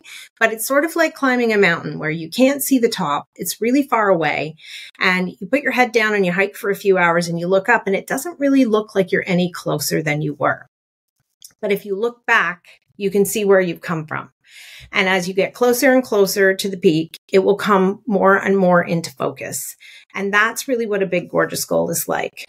feeling, but it's sort of like climbing a mountain where you can't see the top. It's really far away, and you put your head down and you hike for a few hours and you look up and it doesn't really look like you're any closer than you were. But if you look back, you can see where you've come from. And as you get closer and closer to the peak, it will come more and more into focus. And that's really what a big, gorgeous goal is like.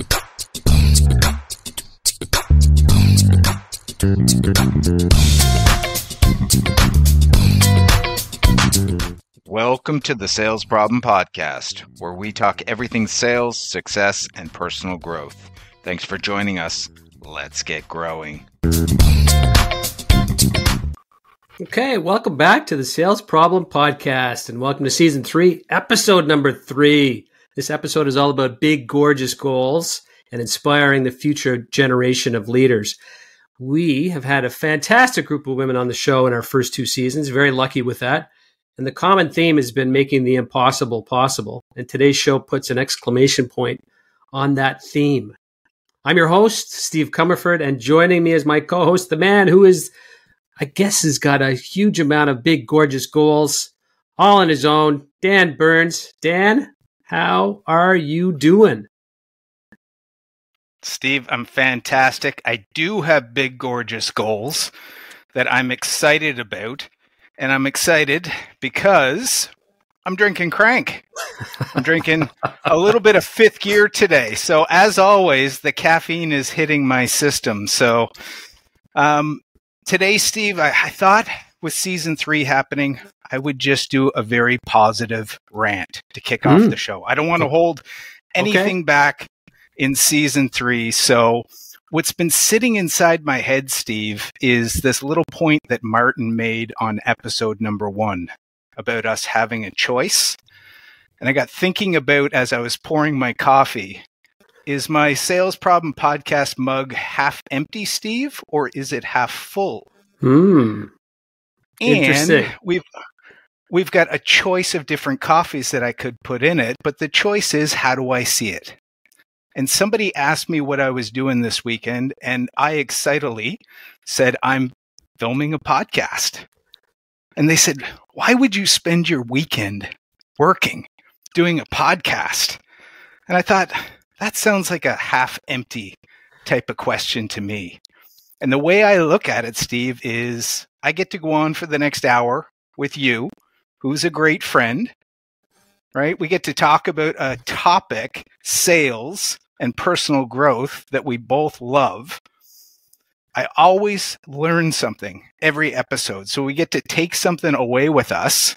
Welcome to the Sales Problem Podcast, where we talk everything sales, success, and personal growth. Thanks for joining us. Let's get growing. Okay, welcome back to the Sales Problem Podcast, and welcome to Season 3, Episode number 3. This episode is all about big, gorgeous goals and inspiring the future generation of leaders. We have had a fantastic group of women on the show in our first 2 seasons, very lucky with that. And the common theme has been making the impossible possible. And today's show puts an exclamation point on that theme. I'm your host, Steve Comerford, and joining me as my co-host, the man who is, I guess, has got a huge amount of big, gorgeous goals all on his own, Dan Burns. Dan, how are you doing? Steve, I'm fantastic. I do have big, gorgeous goals that I'm excited about. And I'm excited because I'm drinking Crank. I'm drinking a little bit of Fifth Gear today. So as always, the caffeine is hitting my system. So today, Steve, I thought with Season 3 happening, I would just do a very positive rant to kick off the show. I don't want to hold anything back in Season 3. So what's been sitting inside my head, Steve, is this little point that Martin made on episode number 1 about us having a choice. And I got thinking about, as I was pouring my coffee, is my Sales Problem Podcast mug half empty, Steve, or is it half full? Interesting. And we've got a choice of different coffees that I could put in it, but the choice is, how do I see it? And somebody asked me what I was doing this weekend, and I excitedly said, I'm filming a podcast. And they said, why would you spend your weekend working, doing a podcast? And I thought, that sounds like a half-empty type of question to me. And the way I look at it, Steve, is I get to go on for the next hour with you, who's a great friend, right? We get to talk about a topic, sales and personal growth, that we both love. I always learn something every episode. So we get to take something away with us.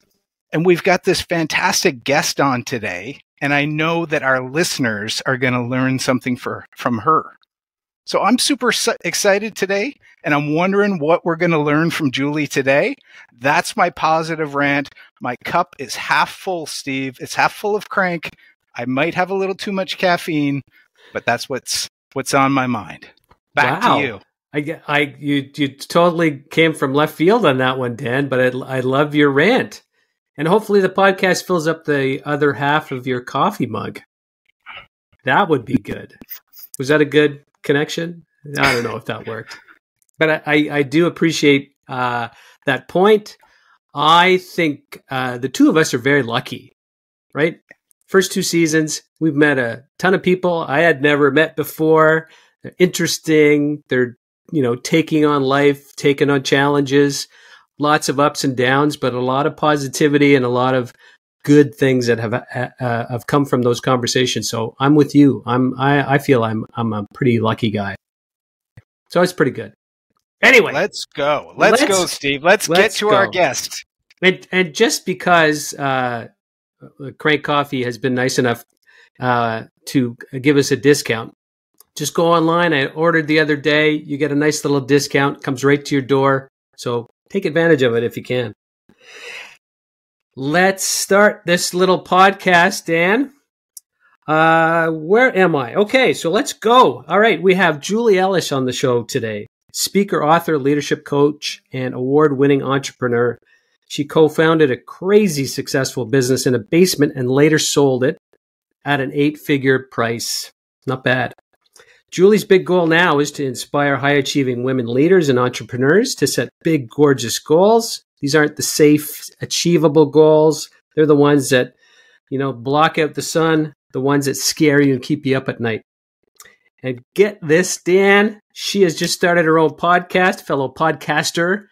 And we've got this fantastic guest on today. And I know that our listeners are going to learn something from her. So I'm super excited today. And I'm wondering what we're going to learn from Julie today. That's my positive rant. My cup is half full, Steve. It's half full of Crank. I might have a little too much caffeine, but that's what's on my mind. Back to you. You totally came from left field on that one, Dan, but I love your rant. And hopefully the podcast fills up the other half of your coffee mug. That would be good. Was that a good connection? I don't know if that worked. But I do appreciate that point. I think the two of us are very lucky, right? First 2 seasons, we've met a ton of people I had never met before. They're interesting. They're, taking on life, taking on challenges, lots of ups and downs, but a lot of positivity and a lot of good things that have come from those conversations. So I'm with you. I feel I'm a pretty lucky guy. So it's pretty good. Anyway, let's go. Let's go, Steve. Let's get to our guest. And just because Crank Coffee has been nice enough to give us a discount, just go online. I ordered the other day. You get a nice little discount. Comes right to your door. So take advantage of it if you can. Let's start this little podcast, Dan. Where am I? Okay, so let's go. All right, we have Julie Ellis on the show today. Speaker, author, leadership coach, and award-winning entrepreneur. She co-founded a crazy successful business in a basement and later sold it at an 8-figure price. Not bad. Julie's big goal now is to inspire high-achieving women leaders and entrepreneurs to set big, gorgeous goals. These aren't the safe, achievable goals. They're the ones that, block out the sun, the ones that scare you and keep you up at night. And get this, Dan, she has just started her own podcast, fellow podcaster,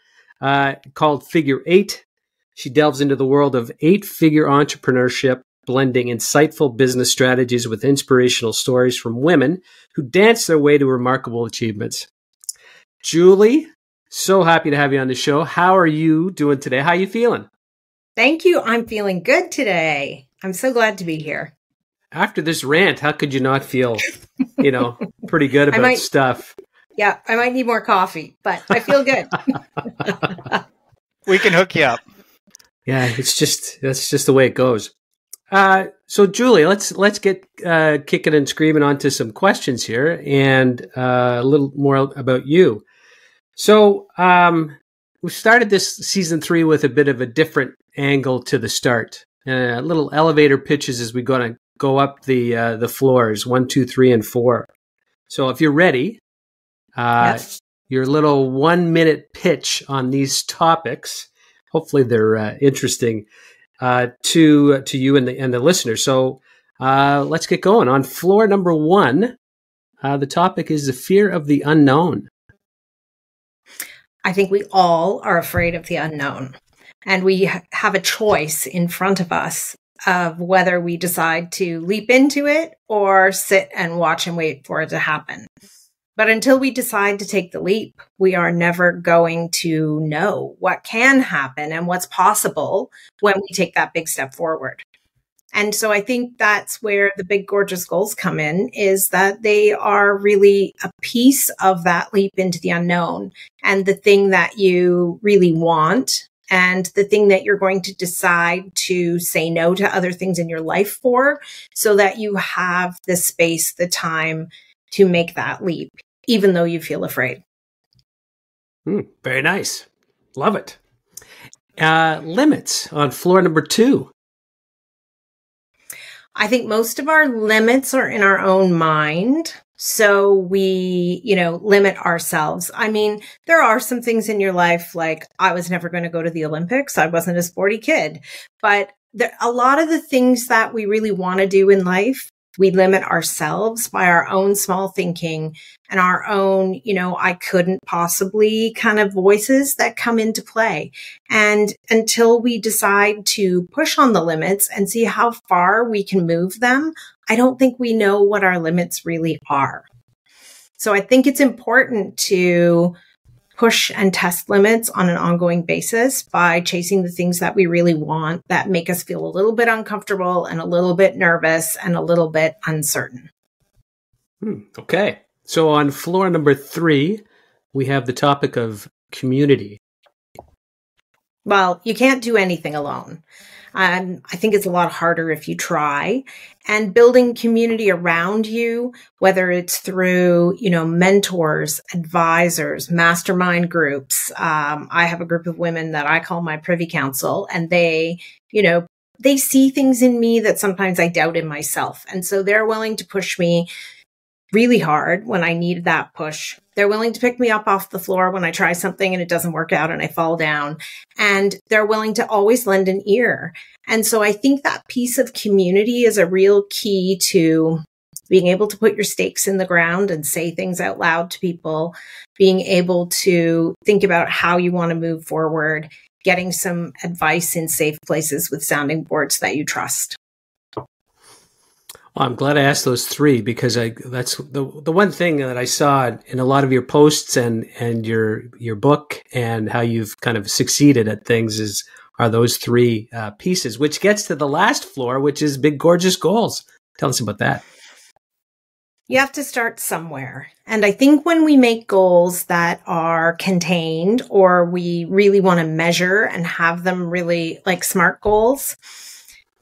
called Figure Eight. She delves into the world of eight-figure entrepreneurship, blending insightful business strategies with inspirational stories from women who dance their way to remarkable achievements. Julie, so happy to have you on the show. How are you doing today? How are you feeling? Thank you. I'm feeling good today. I'm so glad to be here. After this rant, how could you not feel, pretty good about stuff? Yeah, I might need more coffee, but I feel good. We can hook you up. Yeah, that's just the way it goes. So Julie, let's get kicking and screaming onto some questions here and a little more about you. So we started this season 3 with a bit of a different angle to the start. Little elevator pitches as we go up the floors 1, 2, 3, and 4. So if you're ready, Yes. Your little 1-minute pitch on these topics. Hopefully they're interesting to you and the listeners. So let's get going. On floor number 1, the topic is the fear of the unknown. I think we all are afraid of the unknown, and we have a choice in front of us of whether we decide to leap into it or sit and watch and wait for it to happen. But until we decide to take the leap, we are never going to know what can happen and what's possible when we take that big step forward. And so I think that's where the big, gorgeous goals come in, is that they are really a piece of that leap into the unknown and the thing that you really want and the thing that you're going to decide to say no to other things in your life for, so that you have the space, the time to make that leap, even though you feel afraid. Very nice. Love it. Limits on floor number 2. I think most of our limits are in our own mind. So we, limit ourselves. I mean, there are some things in your life, like I was never going to go to the Olympics. I wasn't a sporty kid, but a lot of the things that we really want to do in life, we limit ourselves by our own small thinking and our own, I couldn't possibly kind of voices that come into play. And until we decide to push on the limits and see how far we can move them, I don't think we know what our limits really are. So I think it's important to push and test limits on an ongoing basis by chasing the things that we really want, that make us feel a little bit uncomfortable and a little bit nervous and a little bit uncertain. Okay. So on floor number 3, we have the topic of community. Well, you can't do anything alone. I think it's a lot harder if you try. And building community around you, whether it's through, mentors, advisors, mastermind groups. I have a group of women that I call my privy council, and they see things in me that sometimes I doubt in myself. And so they're willing to push me really hard when I need that push. They're willing to pick me up off the floor when I try something and it doesn't work out and I fall down. And they're willing to always lend an ear. And so I think that piece of community is a real key to being able to put your stakes in the ground and say things out loud to people, being able to think about how you want to move forward, getting some advice in safe places with sounding boards that you trust. Well, I'm glad I asked those 3 because that's the one thing that I saw in a lot of your posts and your book and how you've kind of succeeded at things are those 3 pieces, which gets to the last floor, which is big, gorgeous goals. Tell us about that. You have to start somewhere. And I think when we make goals that are contained, or we really want to measure and have them really like SMART goals,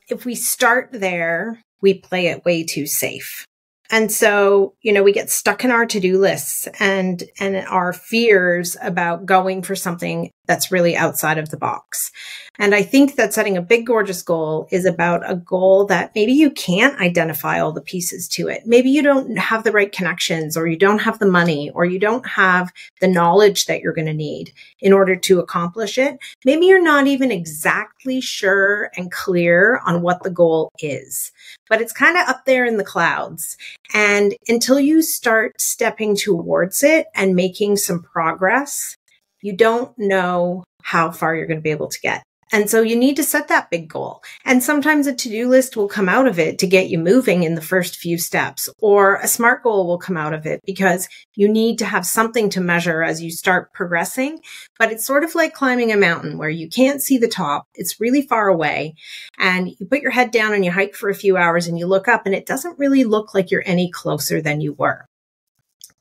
if we start there, we play it way too safe. And so, we get stuck in our to-do lists and our fears about going for something that's really outside of the box. And I think that setting a big, gorgeous goal is about a goal that maybe you can't identify all the pieces to it. Maybe you don't have the right connections, or you don't have the money, or you don't have the knowledge that you're going to need in order to accomplish it. Maybe you're not even exactly sure and clear on what the goal is, but it's kind of up there in the clouds. And until you start stepping towards it and making some progress, you don't know how far you're going to be able to get. And so you need to set that big goal. And sometimes a to-do list will come out of it to get you moving in the first few steps, or a SMART goal will come out of it because you need to have something to measure as you start progressing. But it's sort of like climbing a mountain where you can't see the top. It's really far away, and you put your head down and you hike for a few hours and you look up and it doesn't really look like you're any closer than you were.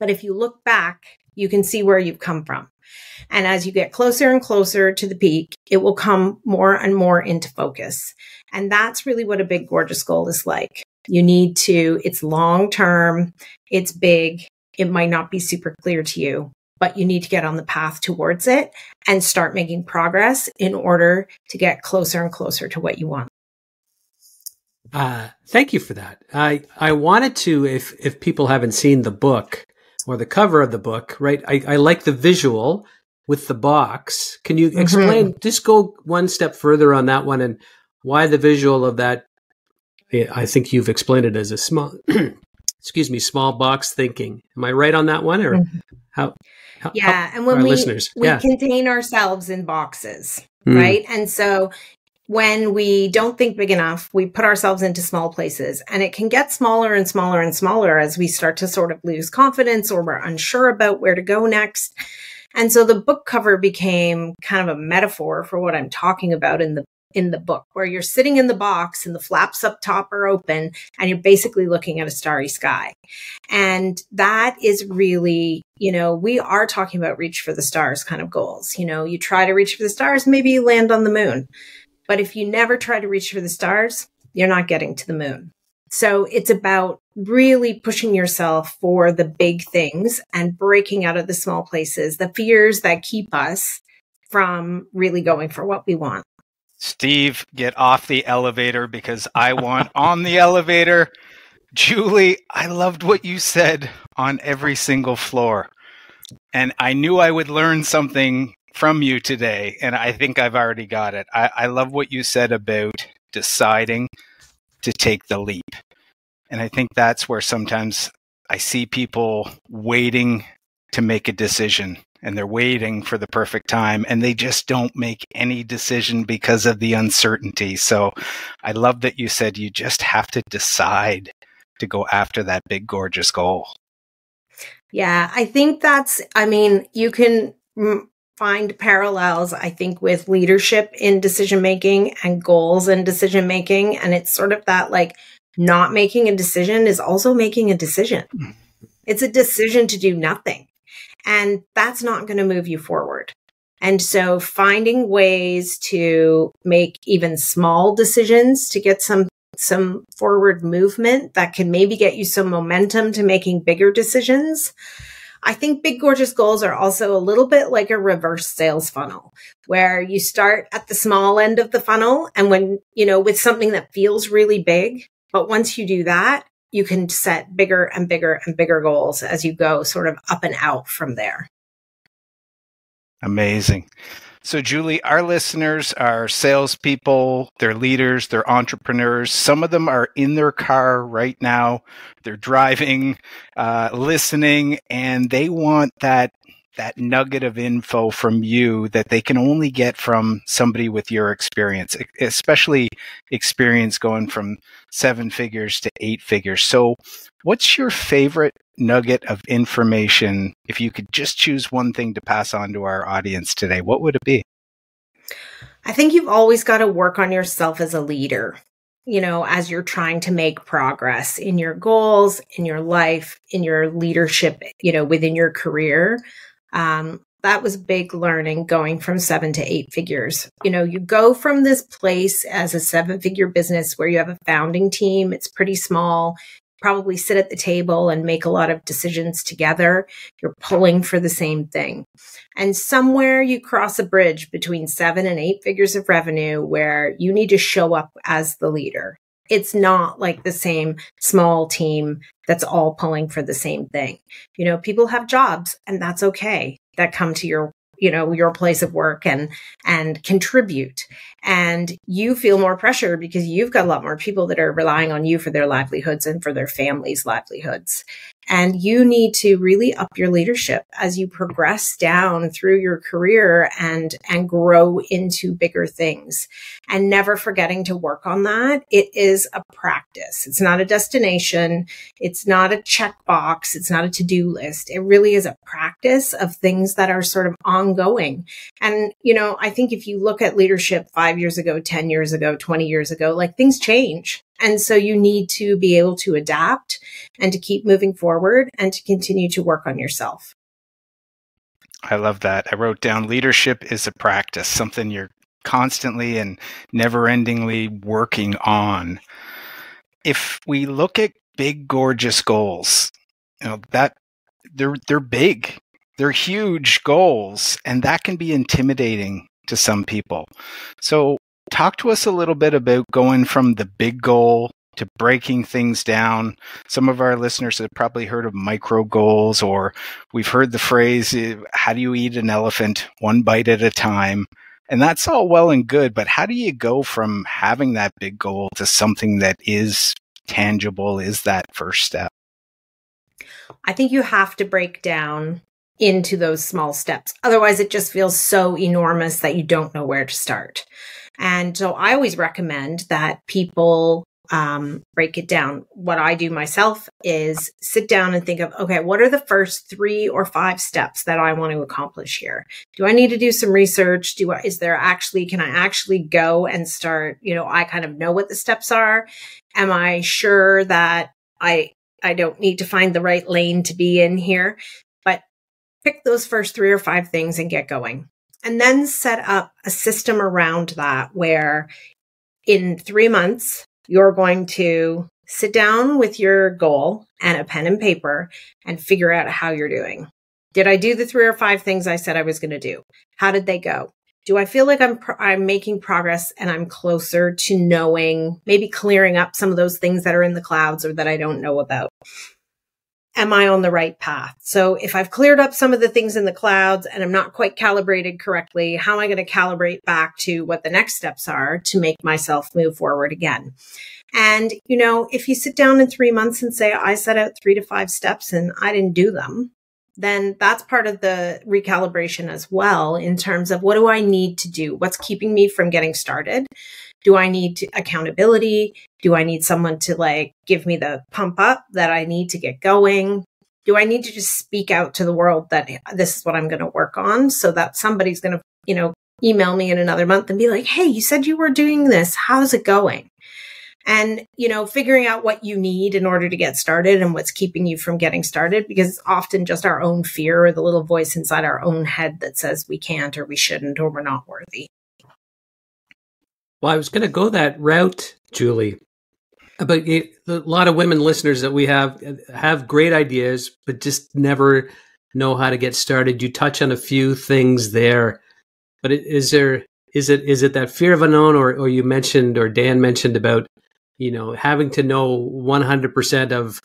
But if you look back, you can see where you've come from. And as you get closer and closer to the peak, it will come more and more into focus. And that's really what a big, gorgeous goal is like. You need to, it's long term, it's big, it might not be super clear to you, but you need to get on the path towards it and start making progress in order to get closer and closer to what you want. Thank you for that. I wanted to, if people haven't seen the book or the cover of the book, right? I like the visual with the box. Can you explain, just go one step further on that one, and why the visual of that? I think you've explained it as a small, small box thinking. Am I right on that one, or how yeah, and when we contain ourselves in boxes, right? And so when we don't think big enough, we put ourselves into small places, and it can get smaller and smaller and smaller as we start to sort of lose confidence, or we're unsure about where to go next. And so the book cover became kind of a metaphor for what I'm talking about in the book, where you're sitting in the box and the flaps up top are open and you're basically looking at a starry sky. And that is really, we are talking about reach for the stars kind of goals. You try to reach for the stars, maybe you land on the moon. But if you never try to reach for the stars, you're not getting to the moon. So it's about really pushing yourself for the big things and breaking out of the small places, the fears that keep us from really going for what we want. Steve, get off the elevator because I want on the elevator. Julie, I loved what you said on every single floor. And I knew I would learn something from you today, and I think I've already got it. I love what you said about deciding to take the leap. And I think that's where sometimes I see people waiting to make a decision, and they're waiting for the perfect time, and they just don't make any decision because of the uncertainty. So I love that you said you just have to decide to go after that big, gorgeous goal. Yeah, I think you can find parallels, I think, with leadership in decision-making and goals in decision-making. And it's sort of that, like, not making a decision is also making a decision. It's a decision to do nothing. And that's not going to move you forward. And so finding ways to make even small decisions to get some forward movement that can maybe get you some momentum to making bigger decisions. I think big, gorgeous goals are also a little bit like a reverse sales funnel, where you start at the small end of the funnel, and when, with something that feels really big, but once you do that, you can set bigger and bigger and bigger goals as you go sort of up and out from there. Amazing. So, Julie, our listeners are salespeople, they're leaders, they're entrepreneurs. Some of them are in their car right now. They're driving, listening, and they want that nugget of info from you that they can only get from somebody with your experience, especially experience going from 7 figures to 8 figures. So what's your favorite nugget of information? If you could just choose one thing to pass on to our audience today, what would it be? I think you've always got to work on yourself as a leader, as you're trying to make progress in your goals, in your life, in your leadership, within your career. That was big learning, going from 7 to 8 figures. You go from this place as a 7-figure business where you have a founding team. It's pretty small. probably sit at the table and make a lot of decisions together. You're pulling for the same thing. And somewhere you cross a bridge between 7 and 8 figures of revenue where you need to show up as the leader. It's not like the same small team that's all pulling for the same thing. You know, people have jobs, and that's okay, that come to your place of work and contribute. And you feel more pressure because you've got a lot more people that are relying on you for their livelihoods and for their families' livelihoods. And you need to really up your leadership as you progress down through your career and grow into bigger things. And never forgetting to work on that. It is a practice. It's not a destination. It's not a checkbox. It's not a to-do list. It really is a practice of things that are sort of ongoing. And, you know, I think if you look at leadership 5 years ago, 10 years ago, 20 years ago, like things change. And so you need to be able to adapt and to keep moving forward and to continue to work on yourself. I love that. I wrote down leadership is a practice, something you're constantly and never-endingly working on. If we look at big, gorgeous goals, you know, that they're big, they're huge goals, and that can be intimidating to some people. So talk to us a little bit about going from the big goal to breaking things down. Some of our listeners have probably heard of micro goals, or we've heard the phrase, how do you eat an elephant? One bite at a time. And that's all well and good, but how do you go from having that big goal to something that is tangible, is that first step? I think you have to break down into those small steps. Otherwise, it just feels so enormous that you don't know where to start. And so I always recommend that people break it down. What I do myself is sit down and think of, okay, what are the first 3 or 5 steps that I want to accomplish here? Do I need to do some research? Can I actually go and start, you know, I kind of know what the steps are. Am I sure that I don't need to find the right lane to be in here? But pick those first 3 or 5 things and get going. And then set up a system around that where in 3 months, you're going to sit down with your goal and a pen and paper and figure out how you're doing. Did I do the 3 or 5 things I said I was going to do? How did they go? Do I feel like I'm making progress and I'm closer to knowing, maybe clearing up some of those things that are in the clouds or that I don't know about? Am I on the right path? So if I've cleared up some of the things in the clouds and I'm not quite calibrated correctly, how am I going to calibrate back to what the next steps are to make myself move forward again? And, you know, if you sit down in 3 months and say, I set out 3 to 5 steps and I didn't do them, then that's part of the recalibration as well in terms of what do I need to do? What's keeping me from getting started? Do I need accountability? Do I need someone to give me the pump up that I need to get going? Do I need to just speak out to the world that this is what I'm going to work on so that somebody's going to, you know, email me in another month and be like, hey, you said you were doing this. How's it going? And, you know, figuring out what you need in order to get started and what's keeping you from getting started, because it's often just our own fear or the little voice inside our own head that says we can't or we shouldn't or we're not worthy. Well, I was going to go that route, Julie. But a lot of women listeners that we have great ideas, but just never know how to get started. You touch on a few things there, but is it that fear of unknown, or you mentioned, or Dan mentioned about, you know, having to know 100% of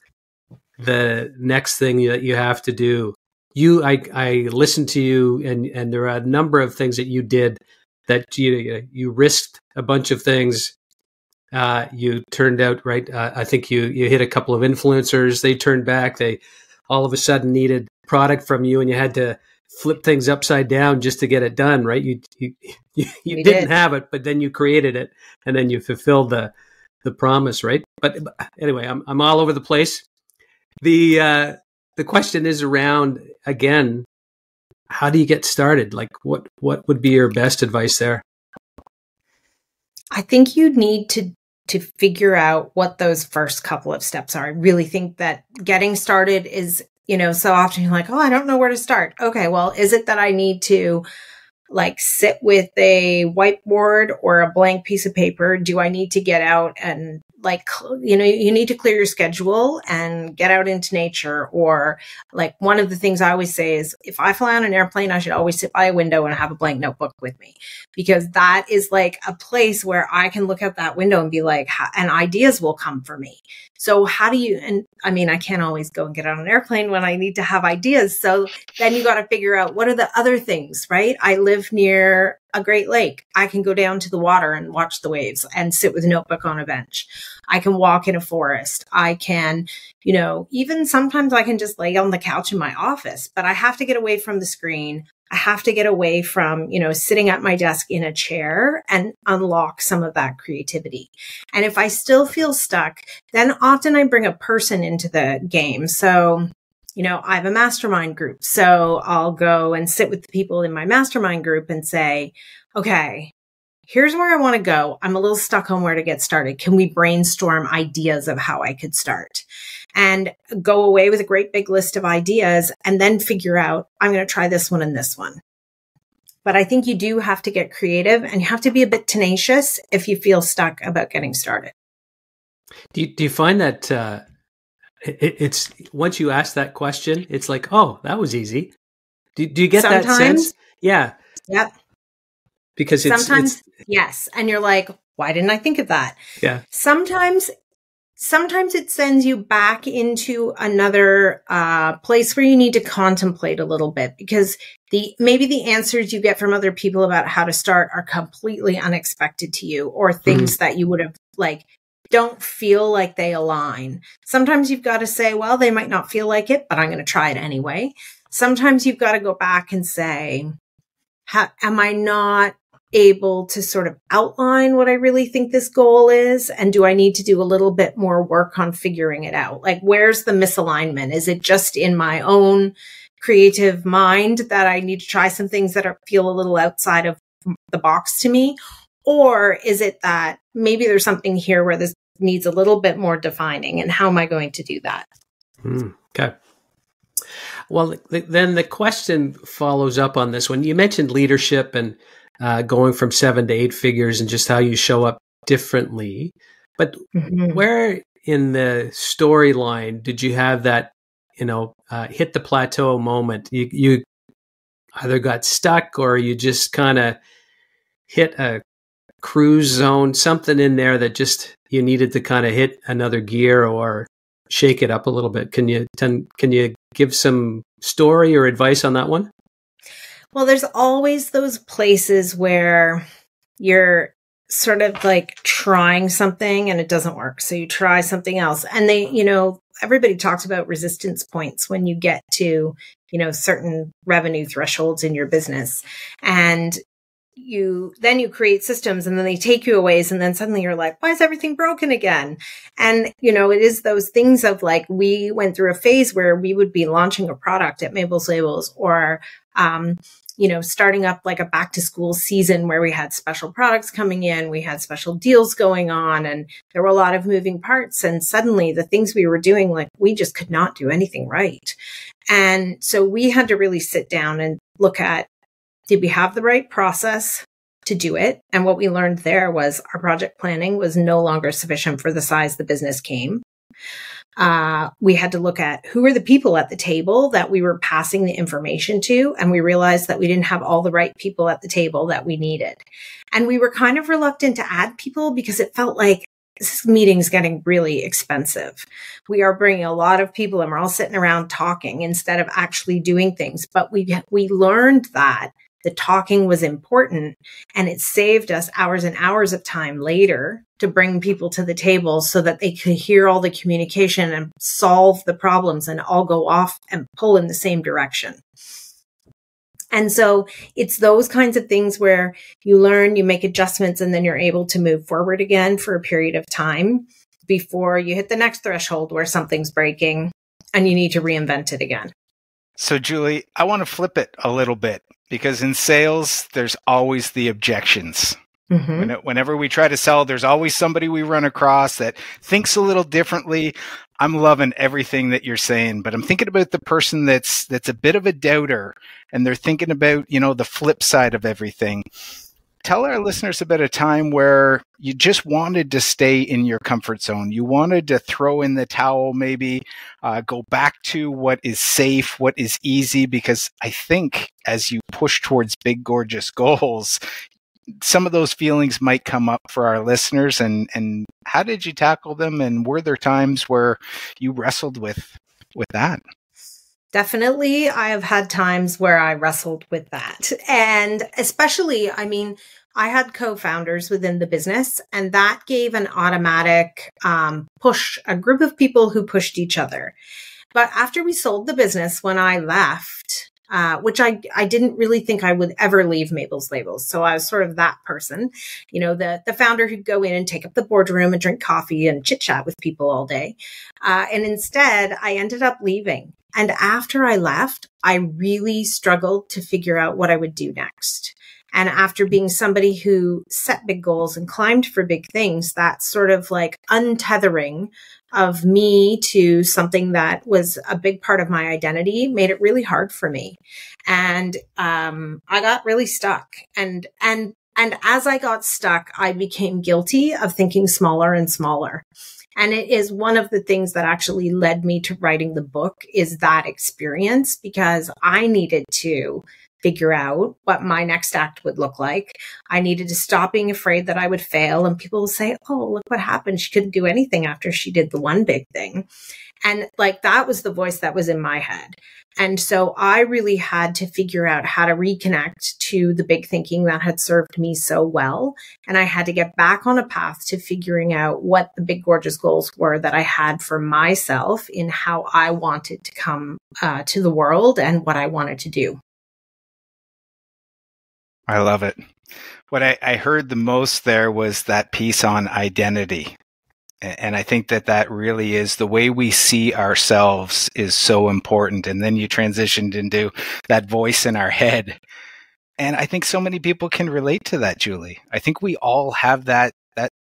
the next thing that you have to do. I listened to you, and there are a number of things that you did that you risked a bunch of things. You turned out right. I think you hit a couple of influencers. They turned back. They all of a sudden needed product from you, and you had to flip things upside down just to get it done. Right? You didn't have it, but then you created it, and then you fulfilled the promise. Right? But anyway, I'm all over the place. The question is around, again, how do you get started? Like, what would be your best advice there? I think you need to figure out what those first couple of steps are. I really think that getting started is, you know, so often you're like, oh, I don't know where to start. Okay, well, is it that I need to sit with a whiteboard or a blank piece of paper? Do I need to get out and you need to clear your schedule and get out into nature. Or like one of the things I always say is if I fly on an airplane, I should always sit by a window and have a blank notebook with me, because that is like a place where I can look out that window and be like, and ideas will come for me. So how do you, and I mean, I can't always go and get on an airplane when I need to have ideas. So then you got to figure out what are the other things, right? I live near a Great Lake. I can go down to the water and watch the waves and sit with a notebook on a bench. I can walk in a forest. I can, even sometimes I can just lay on the couch in my office, but I have to get away from the screen. I have to get away from, sitting at my desk in a chair and unlock some of that creativity. And if I still feel stuck, then often I bring a person into the game. So, I have a mastermind group. So I'll go and sit with the people in my mastermind group and say, okay, here's where I want to go. I'm a little stuck on where to get started. Can we brainstorm ideas of how I could start? And go away with a great big list of ideas and then figure out, I'm going to try this one and this one. But I think you do have to get creative and you have to be a bit tenacious if you feel stuck about getting started. Do you find that it's once you ask that question, it's like, oh, that was easy. Do you get that sense? Yeah. Yep. Because sometimes, yes. And you're like, why didn't I think of that? Yeah. Sometimes it sends you back into another place where you need to contemplate a little bit, because maybe the answers you get from other people about how to start are completely unexpected to you, or things that you would have don't feel like they align. Sometimes you've got to say, well, they might not feel like it, but I'm going to try it anyway. Sometimes you've got to go back and say, am I not able to sort of outline what I really think this goal is? And do I need to do a little bit more work on figuring it out? Like, where's the misalignment? Is it just in my own creative mind that I need to try some things that feel a little outside of the box to me? Or is it that maybe there's something here where this needs a little bit more defining, and how am I going to do that? Okay. Well, then the question follows up on this one. You mentioned leadership and going from 7 to 8 figures and just how you show up differently. But where in the storyline did you have that, hit the plateau moment? You either got stuck or you just kind of hit a cruise zone, something in there that just you needed to kind of hit another gear or shake it up a little bit. Can you give some story or advice on that one? Well, there's always those places where you're sort of like trying something and it doesn't work. So you try something else. And everybody talks about resistance points when you get to, certain revenue thresholds in your business. And you create systems and then they take you a ways, and then suddenly you're like, why is everything broken again? And, it is those things of like, we went through a phase where we would be launching a product at Mabel's Labels, or, starting up like a back to school season where we had special products coming in, we had special deals going on, and there were a lot of moving parts. And suddenly the things we were doing, like, we just could not do anything right. And so we had to really sit down and look at, did we have the right process to do it? And what we learned there was our project planning was no longer sufficient for the size the business came. We had to look at who were the people at the table that we were passing the information to. And we realized that we didn't have all the right people at the table that we needed. And we were kind of reluctant to add people because it felt like this meeting's getting really expensive. We are bringing a lot of people and we're all sitting around talking instead of actually doing things. But we learned that the talking was important, and it saved us hours and hours of time later to bring people to the table so that they could hear all the communication and solve the problems and all go off and pull in the same direction. And so it's those kinds of things where you learn, you make adjustments, and then you're able to move forward again for a period of time before you hit the next threshold where something's breaking and you need to reinvent it again. So, Julie, I want to flip it a little bit, because in sales, there's always the objections. Whenever we try to sell, there's always somebody we run across that thinks a little differently. I'm loving everything that you're saying, but I'm thinking about the person that's a bit of a doubter, and they're thinking about, the flip side of everything. tell our listeners about a time where you just wanted to stay in your comfort zone. You wanted to throw in the towel, maybe go back to what is safe, what is easy, because I think as you push towards big, gorgeous goals, some of those feelings might come up for our listeners. And how did you tackle them? And were there times where you wrestled with that? Definitely, I have had times where I wrestled with that. And especially, I mean, I had co-founders within the business, and that gave an automatic push, a group of people who pushed each other. But after we sold the business, when I left, which I didn't really think I would ever leave Mabel's Labels. So I was sort of that person, you know, the founder who'd go in and take up the boardroom and drink coffee and chit chat with people all day. And instead, I ended up leaving. And after I left, I really struggled to figure out what I would do next. And after being somebody who set big goals and climbed for big things, that sort of like untethering of me to something that was a big part of my identity made it really hard for me. And I got really stuck. And as I got stuck, I became guilty of thinking smaller and smaller. And it is one of the things that actually led me to writing the book, is that experience, because I needed to figure out what my next act would look like. I needed to stop being afraid that I would fail. And people would say, oh, look what happened. She couldn't do anything after she did the one big thing. And like, that was the voice that was in my head. And so I really had to figure out how to reconnect to the big thinking that had served me so well. And I had to get back on a path to figuring out what the big, gorgeous goals were that I had for myself in how I wanted to come to the world and what I wanted to do. I love it. What I heard the most there was that piece on identity. And I think that really is the way we see ourselves is so important. And then you transitioned into that voice in our head. And I think so many people can relate to that, Julie. I think we all have that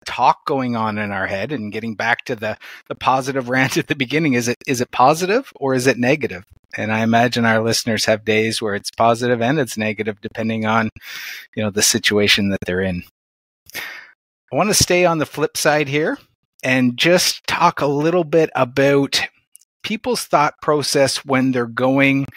talk going on in our head, and getting back to the positive rant at the beginning. Is it positive or is it negative? And I imagine our listeners have days where it's positive and it's negative, depending on, you know, the situation that they're in. I want to stay on the flip side here and just talk a little bit about people's thought process when they're going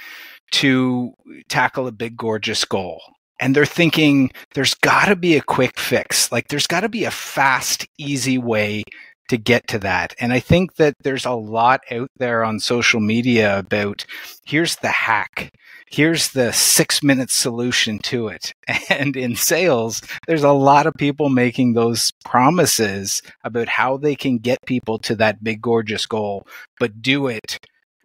to tackle a big, gorgeous goal. And they're thinking there's got to be a quick fix. Like, there's got to be a fast, easy way to get to that. And I think that there's a lot out there on social media about, here's the hack. Here's the 6-minute solution to it. And in sales, there's a lot of people making those promises about how they can get people to that big, gorgeous goal, but do it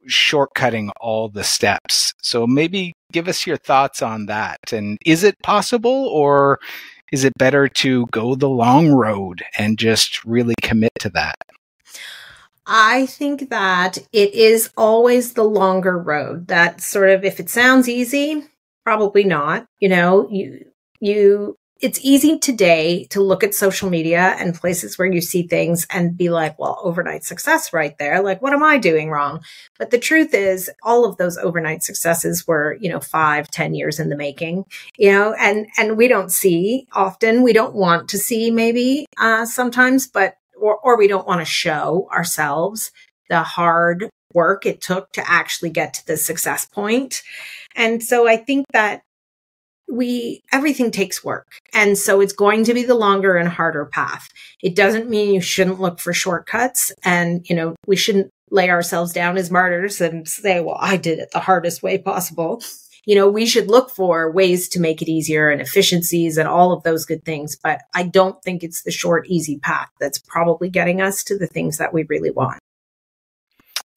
shortcutting all the steps. So maybe give us your thoughts on that. And is it possible, or is it better to go the long road and just really commit to that? I think that it is always the longer road. That sort of, if it sounds easy, probably not. You know, it's easy today to look at social media and places where you see things and be like, well, overnight success right there. Like, what am I doing wrong? But the truth is, all of those overnight successes were, 5-10 years in the making, and we don't see often. We don't want to see maybe sometimes, but or we don't want to show ourselves the hard work it took to actually get to the success point. And so I think that everything takes work. And so it's going to be the longer and harder path. It doesn't mean you shouldn't look for shortcuts, and, we shouldn't lay ourselves down as martyrs and say, well, I did it the hardest way possible. We should look for ways to make it easier and efficiencies and all of those good things. But I don't think it's the short, easy path that's probably getting us to the things that we really want.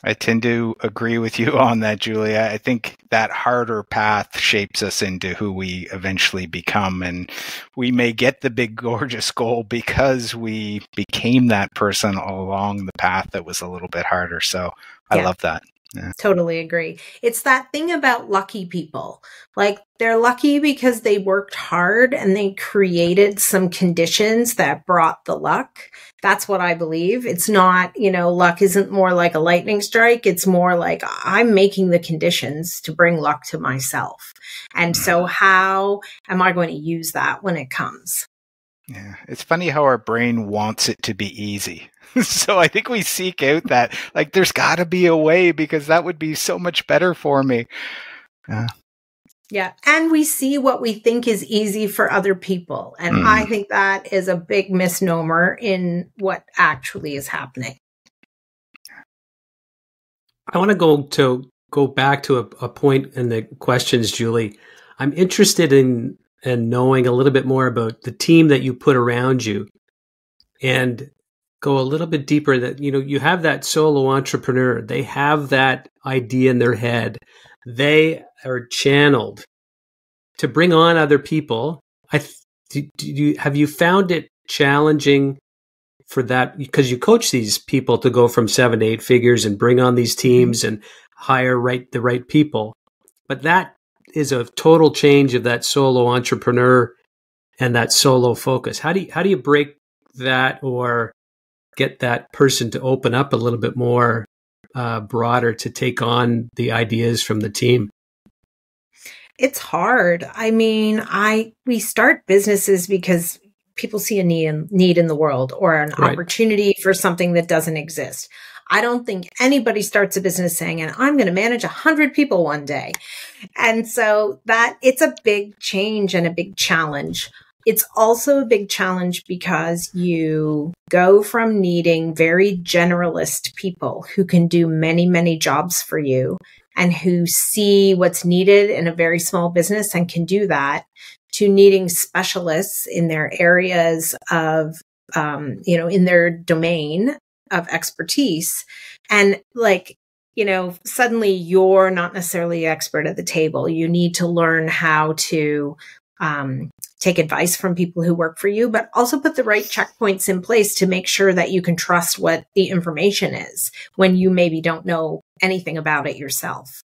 I tend to agree with you on that, Julia. I think that harder path shapes us into who we eventually become. And we may get the big, gorgeous goal because we became that person along the path that was a little bit harder. So I love that. Yeah. Totally agree. It's that thing about lucky people. Like they're lucky because they worked hard and they created some conditions that brought the luck. That's what I believe. It's not, luck isn't more like a lightning strike. It's more like I'm making the conditions to bring luck to myself. And so how am I going to use that when it comes? Yeah. It's funny how our brain wants it to be easy. So I think we seek out that, like, there's got to be a way because that would be so much better for me. Yeah. And we see what we think is easy for other people. And I think that is a big misnomer in what actually is happening. I want to go back to a point in the questions, Julie. I'm interested in knowing a little bit more about the team that you put around you and go a little bit deeper that, you have that solo entrepreneur. They have that idea in their head. They are channeled to bring on other people. Have you found it challenging for that? Because you coach these people to go from 7 to 8 figures and bring on these teams and hire the right people. But that is a total change of that solo entrepreneur and that solo focus. How do you break that or get that person to open up a little bit more broader to take on the ideas from the team? It's hard. I mean, we start businesses because people see a need in the world or an opportunity for something that doesn't exist. I don't think anybody starts a business saying, and I'm going to manage 100 people one day. And so it's a big change and a big challenge. It's also a big challenge because you go from needing very generalist people who can do many, many jobs for you and who see what's needed in a very small business and can do that, to needing specialists in their areas of, in their domain of expertise. And suddenly you're not necessarily an expert at the table. You need to learn how to take advice from people who work for you, but also put the right checkpoints in place to make sure that you can trust what the information is when you maybe don't know anything about it yourself.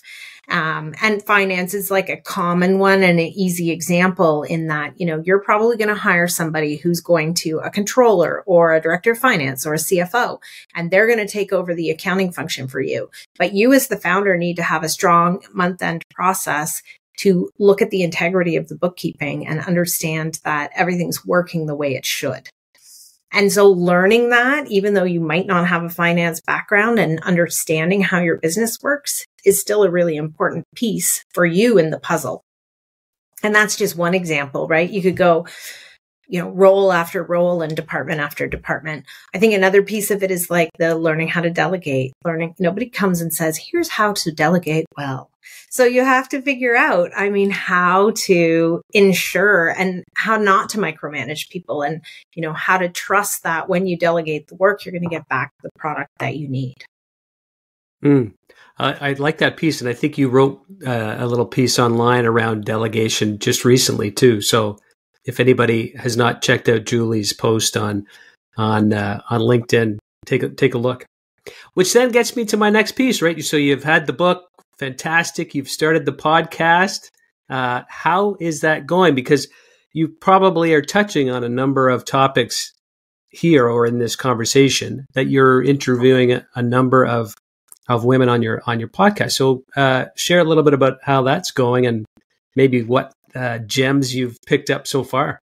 And finance is like a common one and an easy example in that, you're probably going to hire somebody who's going to a controller or a director of finance or a CFO, and they're going to take over the accounting function for you. But you as the founder need to have a strong month-end process to look at the integrity of the bookkeeping and understand that everything's working the way it should. And so learning that, even though you might not have a finance background, and understanding how your business works is still a really important piece for you in the puzzle. And that's just one example, right? You could go, role after role and department after department. I think another piece of it is like the learning how to delegate. Nobody comes and says, here's how to delegate well. So you have to figure out, how to ensure and how not to micromanage people, and, how to trust that when you delegate the work, you're going to get back the product that you need. I like that piece. And I think you wrote a little piece online around delegation just recently too. So if anybody has not checked out Julie's post on LinkedIn, take a look. Which then gets me to my next piece, right? So you've had the book, fantastic. You've started the podcast. How is that going? Because you probably are touching on a number of topics here or in this conversation that you're interviewing a number of women on your podcast. So share a little bit about how that's going and maybe what gems you've picked up so far.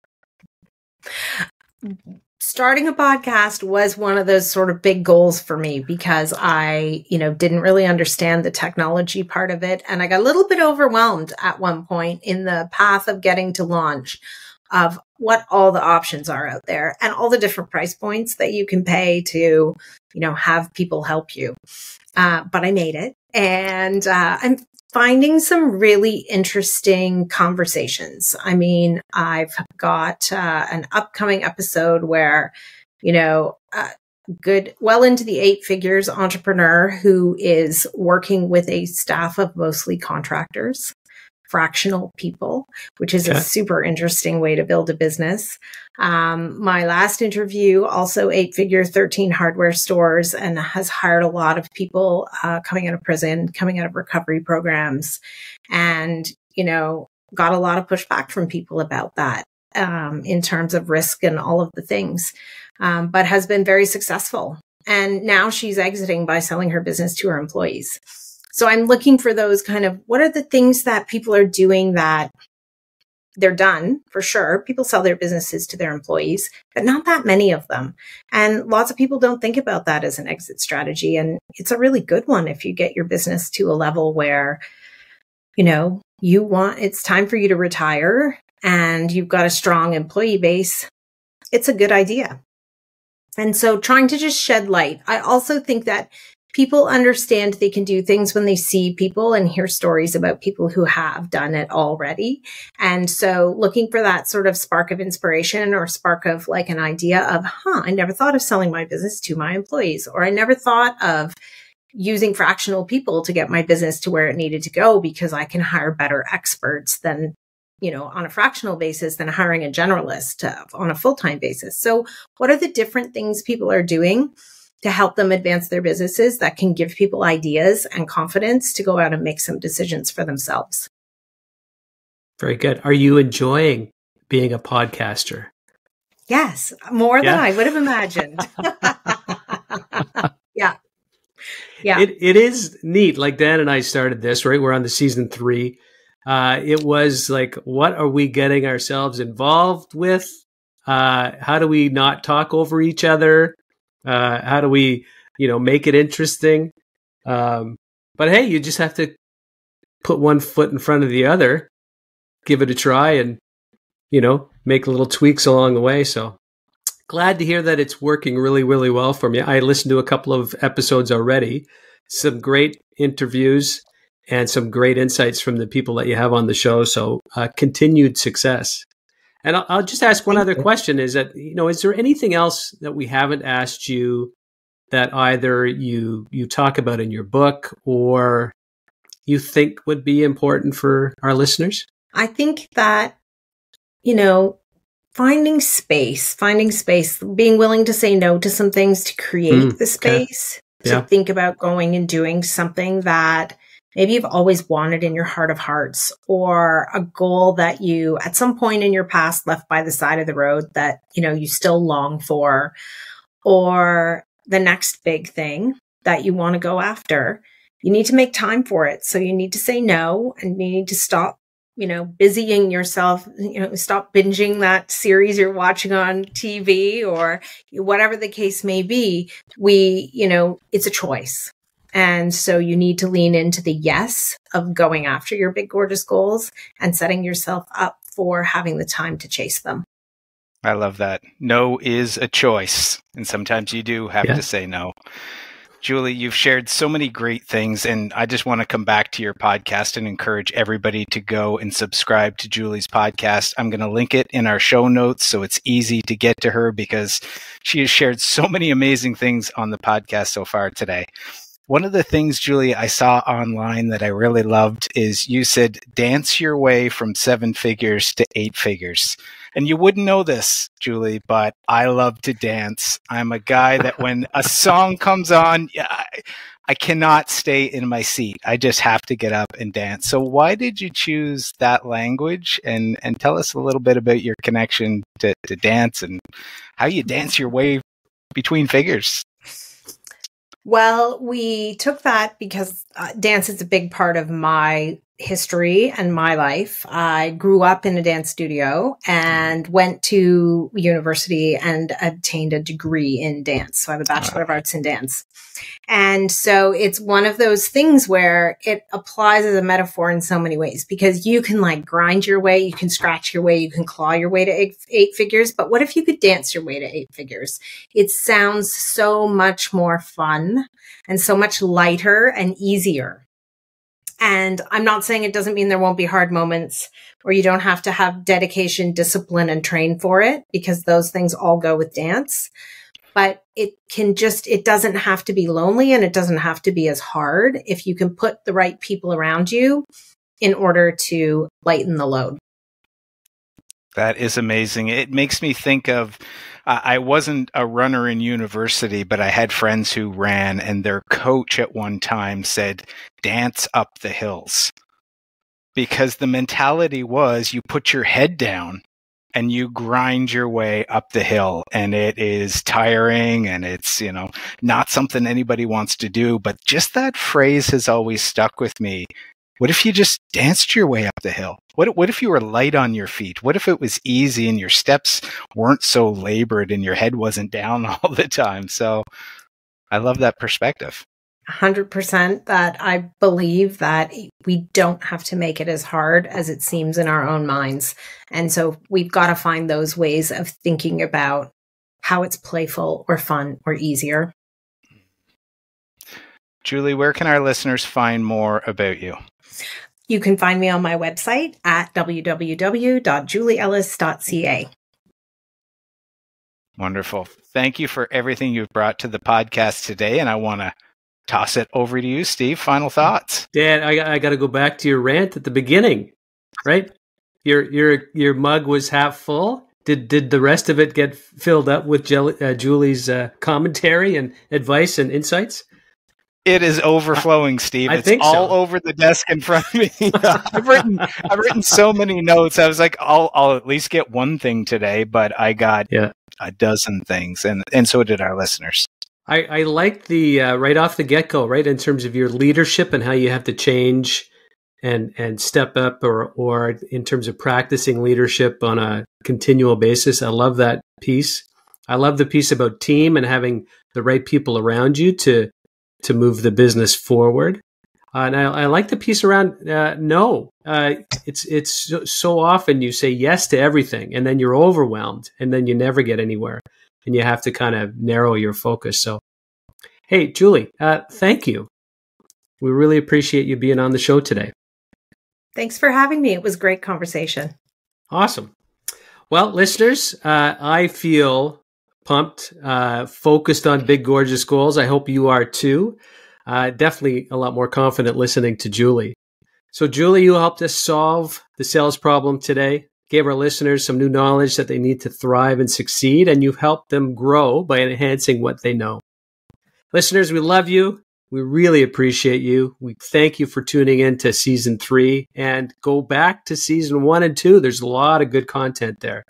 Starting a podcast was one of those sort of big goals for me because I, didn't really understand the technology part of it. And I got a little bit overwhelmed at one point in the path of getting to launch of what all the options are out there and all the different price points that you can pay to, have people help you. But I made it, and I'm finding some really interesting conversations. I've got an upcoming episode where, well into the 8 figures entrepreneur who is working with a staff of mostly contractors, fractional people, which is a super interesting way to build a business. My last interview, also 8-figure, 13 hardware stores, and has hired a lot of people coming out of prison, coming out of recovery programs, and, got a lot of pushback from people about that in terms of risk and all of the things, but has been very successful. And now she's exiting by selling her business to her employees. So I'm looking for those kind of, what are the things that people are doing that they're done for sure. People sell their businesses to their employees, but not that many of them. And lots of people don't think about that as an exit strategy. And it's a really good one if you get your business to a level where, it's time for you to retire and you've got a strong employee base. It's a good idea. And so trying to just shed light. I also think that people understand they can do things when they see people and hear stories about people who have done it already. And so looking for that sort of spark of inspiration or spark of like an idea of, I never thought of selling my business to my employees, or I never thought of using fractional people to get my business to where it needed to go because I can hire better experts than, on a fractional basis than hiring a generalist on a full-time basis. So what are the different things people are doing to help them advance their businesses that can give people ideas and confidence to go out and make some decisions for themselves? Very good. Are you enjoying being a podcaster? Yes, more than I would have imagined. Yeah. It is neat. Like Dan and I started this, right? We're on the season 3. It was like, what are we getting ourselves involved with? How do we not talk over each other? How do we, make it interesting? But hey, you just have to put one foot in front of the other, give it a try, and, make little tweaks along the way. So glad to hear that it's working really, really well for me. I listened to a couple of episodes already, some great interviews and some great insights from the people that you have on the show. So continued success. And I'll just ask one other question is that, is there anything else that we haven't asked you that either you talk about in your book or you think would be important for our listeners? I think that, finding space, being willing to say no to some things to create the space, to think about going and doing something that maybe you've always wanted in your heart of hearts, or a goal that you at some point in your past left by the side of the road that, you still long for, or the next big thing that you want to go after. You need to make time for it. So you need to say no, and you need to stop, busying yourself, stop binging that series you're watching on TV or whatever the case may be. It's a choice. And so you need to lean into the yes of going after your big, gorgeous goals and setting yourself up for having the time to chase them. I love that. No is a choice. And sometimes you do have to say no. Julie, you've shared so many great things, and I just want to come back to your podcast and encourage everybody to go and subscribe to Julie's podcast. I'm going to link it in our show notes so it's easy to get to her because she has shared so many amazing things on the podcast so far today. One of the things, Julie, I saw online that I really loved is you said, dance your way from 7 figures to 8 figures. And you wouldn't know this, Julie, but I love to dance. I'm a guy that when a song comes on, I cannot stay in my seat. I just have to get up and dance. So why did you choose that language? And tell us a little bit about your connection to dance and how you dance your way between figures. Well, we took that because dance is a big part of my history and my life. I grew up in a dance studio and went to university and obtained a degree in dance. So I have a Bachelor of Arts in Dance. And so it's one of those things where it applies as a metaphor in so many ways, because you can like grind your way, you can scratch your way, you can claw your way to eight figures. But what if you could dance your way to 8 figures? It sounds so much more fun and so much lighter and easier. And I'm not saying it doesn't mean there won't be hard moments or you don't have to have dedication, discipline, and train for it, because those things all go with dance. But it doesn't have to be lonely, and it doesn't have to be as hard if you can put the right people around you in order to lighten the load. That is amazing. It makes me think of, I wasn't a runner in university, but I had friends who ran, and their coach at one time said, dance up the hills. Because the mentality was you put your head down and you grind your way up the hill, and it is tiring and it's, not something anybody wants to do. But just that phrase has always stuck with me. What if you just danced your way up the hill? What if you were light on your feet? What if it was easy and your steps weren't so labored and your head wasn't down all the time? So I love that perspective. 100% that I believe that we don't have to make it as hard as it seems in our own minds. And so we've got to find those ways of thinking about how it's playful or fun or easier. Julie, where can our listeners find more about you? You can find me on my website at www.julieellis.ca. Wonderful. Thank you for everything you've brought to the podcast today. And I want to toss it over to you, Steve. Final thoughts. Dan, I got to go back to your rant at the beginning, right? Your mug was half full. Did the rest of it get filled up with Julie's commentary and advice and insights? It is overflowing, Steve. I think all so. Over the desk in front of me. I've written so many notes. I was like, I'll at least get one thing today, but I got a dozen things, and so did our listeners. I like the right off the get-go, right, in terms of your leadership and how you have to change and step up, or in terms of practicing leadership on a continual basis. I love that piece. I love the piece about team and having the right people around you to move the business forward. And I like the piece around no. It's so often you say yes to everything, and then you're overwhelmed, and then you never get anywhere. And you have to kind of narrow your focus. So, hey, Julie, thank you. We really appreciate you being on the show today. Thanks for having me. It was a great conversation. Awesome. Well, listeners, I feel pumped, focused on big, gorgeous goals. I hope you are too. Definitely a lot more confident listening to Julie. So, Julie, you helped us solve the sales problem today. Gave our listeners some new knowledge that they need to thrive and succeed, and you've helped them grow by enhancing what they know. Listeners, we love you. We really appreciate you. We thank you for tuning in to Season 3, and go back to Season 1 and 2. There's a lot of good content there.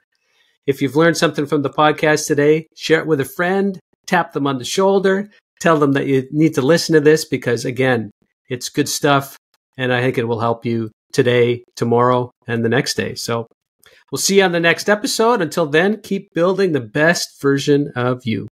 If you've learned something from the podcast today, share it with a friend, tap them on the shoulder, tell them that you need to listen to this because, again, it's good stuff, and I think it will help you today, tomorrow, and the next day. So, we'll see you on the next episode. Until then, keep building the best version of you.